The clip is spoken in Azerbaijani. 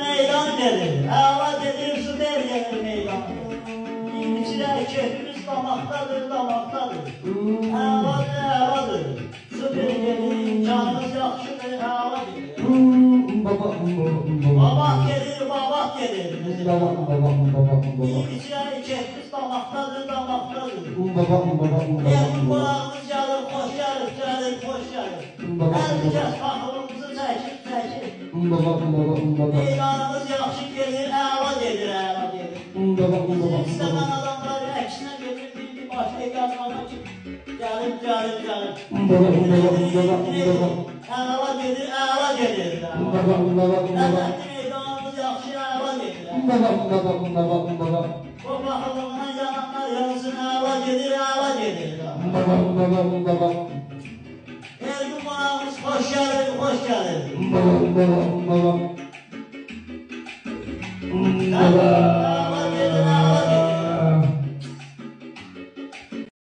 Meydan gelir, hava gelir, su der gelir meydan. İçine keyfimiz damaktadır. Havadır, su der gelir, canımız yakşıdır, hava gelir. Babak gelir, İçine keyfimiz damaktadır. Elim kulağımız gelir, hoş gelir. Herkes fahrımızı çekir. Meydanımız yaxşı gelir, əla gelir. Bizim istəmən adamlar əksinə gedir, başqa yazmana ki, gəlib. Əla gedir. Nəzətli meydanımız yaxşı, əla gedir. O baxımından yananlar yansın, əla gedir. Elgin qonağımız xoş gəlir.